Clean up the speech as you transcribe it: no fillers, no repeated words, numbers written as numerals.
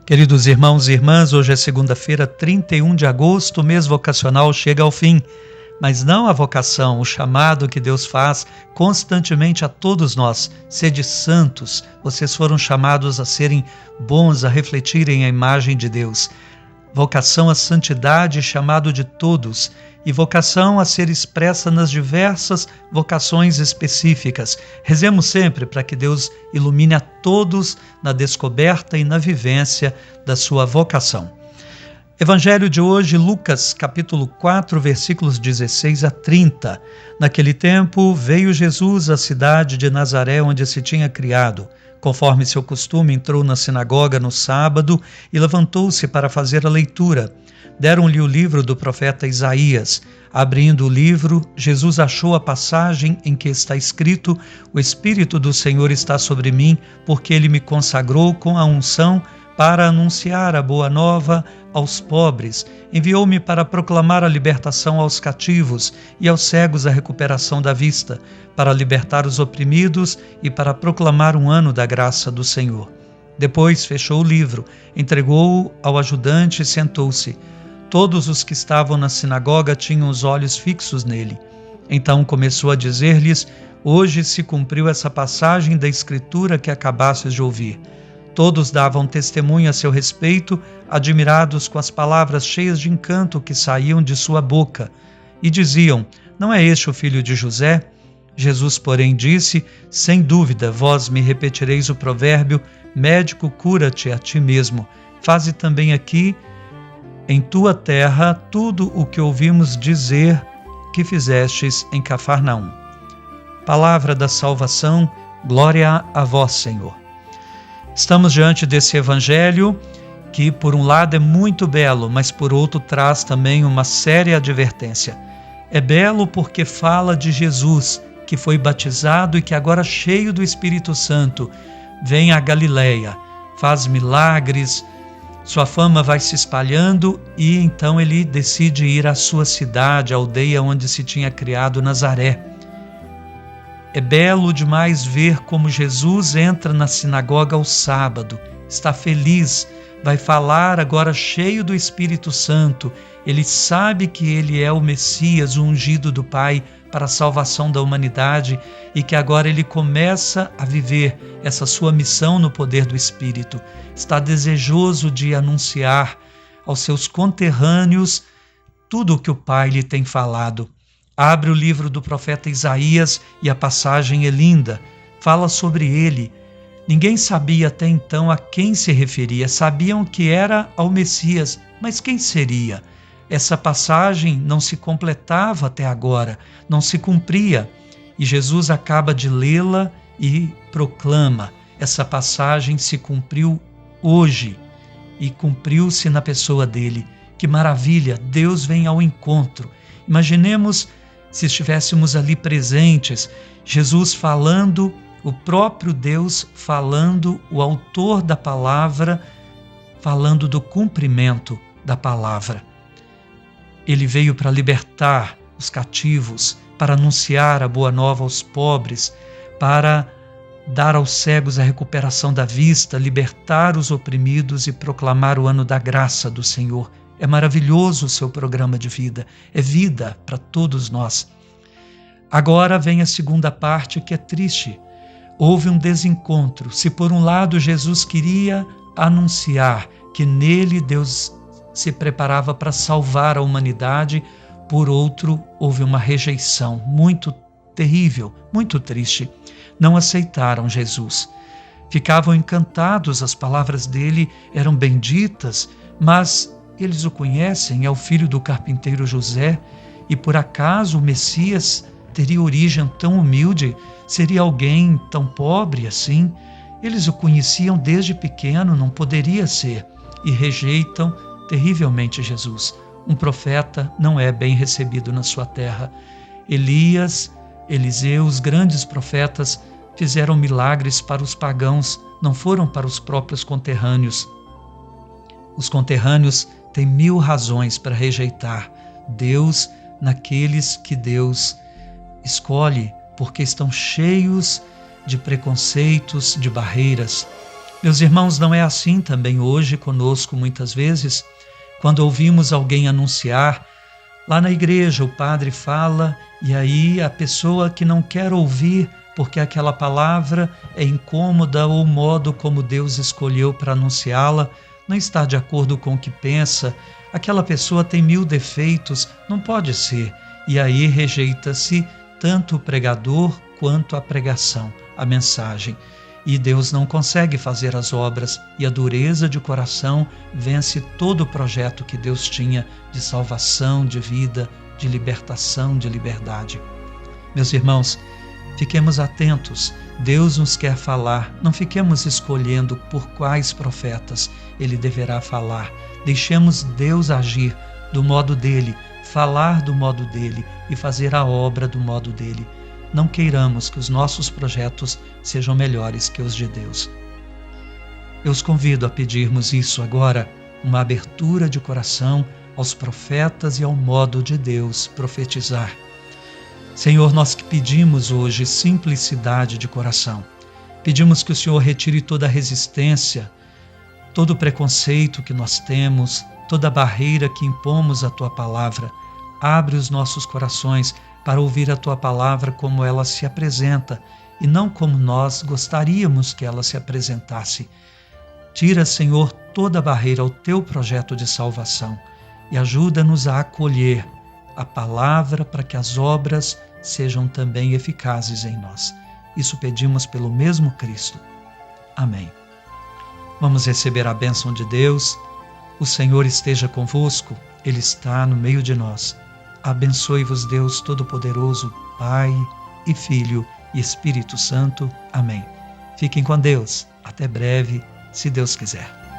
Queridos irmãos e irmãs, hoje é segunda-feira, 31 de agosto, o mês vocacional chega ao fim. Mas não a vocação, o chamado que Deus faz constantemente a todos nós. Sede santos, vocês foram chamados a serem bons, a refletirem a imagem de Deus. Vocação à santidade, chamado de todos, e vocação a ser expressa nas diversas vocações específicas. Rezemos sempre para que Deus ilumine a todos na descoberta e na vivência da sua vocação. Evangelho de hoje, Lucas, capítulo 4, versículos 16 a 30. Naquele tempo, veio Jesus à cidade de Nazaré, onde se tinha criado. Conforme seu costume, entrou na sinagoga no sábado e levantou-se para fazer a leitura. Deram-lhe o livro do profeta Isaías. Abrindo o livro, Jesus achou a passagem em que está escrito: O Espírito do Senhor está sobre mim, porque ele me consagrou com a unção para anunciar a boa nova aos pobres. Enviou-me para proclamar a libertação aos cativos e aos cegos a recuperação da vista, para libertar os oprimidos e para proclamar um ano da graça do Senhor. Depois fechou o livro, entregou-o ao ajudante e sentou-se. Todos os que estavam na sinagoga tinham os olhos fixos nele. Então começou a dizer-lhes: Hoje se cumpriu essa passagem da Escritura que acabastes de ouvir. Todos davam testemunho a seu respeito, admirados com as palavras cheias de encanto que saíam de sua boca. E diziam: Não é este o filho de José? Jesus, porém, disse: Sem dúvida, vós me repetireis o provérbio: Médico, cura-te a ti mesmo. Faze também aqui, em tua terra, tudo o que ouvimos dizer que fizestes em Cafarnaum. Palavra da salvação, glória a vós, Senhor. Estamos diante desse evangelho que, por um lado, é muito belo, mas por outro traz também uma séria advertência. É belo porque fala de Jesus, que foi batizado e que agora, cheio do Espírito Santo, vem à Galileia, faz milagres, sua fama vai se espalhando e então ele decide ir à sua cidade, a aldeia onde se tinha criado, Nazaré. É belo demais ver como Jesus entra na sinagoga ao sábado, está feliz, vai falar agora cheio do Espírito Santo. Ele sabe que ele é o Messias, o ungido do Pai para a salvação da humanidade e que agora ele começa a viver essa sua missão no poder do Espírito. Está desejoso de anunciar aos seus conterrâneos tudo o que o Pai lhe tem falado. Abre o livro do profeta Isaías e a passagem é linda, fala sobre ele. Ninguém sabia até então a quem se referia, sabiam que era ao Messias, mas quem seria? Essa passagem não se completava até agora, não se cumpria. E Jesus acaba de lê-la e proclama: essa passagem se cumpriu hoje e cumpriu-se na pessoa dele. Que maravilha, Deus vem ao encontro. Imaginemos se estivéssemos ali presentes, Jesus falando, o próprio Deus falando, o autor da palavra, falando do cumprimento da palavra. Ele veio para libertar os cativos, para anunciar a boa nova aos pobres, para dar aos cegos a recuperação da vista, libertar os oprimidos e proclamar o ano da graça do Senhor. É maravilhoso o seu programa de vida, é vida para todos nós. Agora vem a segunda parte, que é triste. Houve um desencontro. Se por um lado Jesus queria anunciar que nele Deus se preparava para salvar a humanidade, por outro houve uma rejeição muito terrível, muito triste. Não aceitaram Jesus. Ficavam encantados, as palavras dele eram benditas, mas eles o conhecem, é o filho do carpinteiro José, e por acaso o Messias teria origem tão humilde? Seria alguém tão pobre assim? Eles o conheciam desde pequeno, não poderia ser, e rejeitam terrivelmente Jesus. Um profeta não é bem recebido na sua terra. Elias, Eliseu, os grandes profetas fizeram milagres para os pagãos, não foram para os próprios conterrâneos. Os conterrâneos têm 1000 razões para rejeitar Deus naqueles que Deus escolhe, porque estão cheios de preconceitos, de barreiras. Meus irmãos, não é assim também hoje conosco muitas vezes? Quando ouvimos alguém anunciar, lá na igreja o padre fala e aí a pessoa que não quer ouvir porque aquela palavra é incômoda ou o modo como Deus escolheu para anunciá-la não está de acordo com o que pensa, aquela pessoa tem 1000 defeitos, não pode ser. E aí rejeita-se tanto o pregador quanto a pregação, a mensagem. E Deus não consegue fazer as obras, e a dureza de coração vence todo o projeto que Deus tinha de salvação, de vida, de libertação, de liberdade. Meus irmãos, fiquemos atentos. Deus nos quer falar. Não fiquemos escolhendo por quais profetas Ele deverá falar. Deixemos Deus agir do modo dele, falar do modo dele e fazer a obra do modo dele. Não queiramos que os nossos projetos sejam melhores que os de Deus. Eu os convido a pedirmos isso agora, uma abertura de coração aos profetas e ao modo de Deus profetizar. Senhor, nós que pedimos hoje simplicidade de coração. Pedimos que o Senhor retire toda a resistência, todo o preconceito que nós temos, toda a barreira que impomos à Tua palavra. Abre os nossos corações para ouvir a Tua palavra como ela se apresenta e não como nós gostaríamos que ela se apresentasse. Tira, Senhor, toda a barreira ao Teu projeto de salvação e ajuda-nos a acolher a palavra para que as obras sejam também eficazes em nós. Isso pedimos pelo mesmo Cristo. Amém. Vamos receber a bênção de Deus. O Senhor esteja convosco, Ele está no meio de nós. Abençoe-vos Deus Todo-Poderoso, Pai e Filho e Espírito Santo. Amém. Fiquem com Deus. Até breve, se Deus quiser.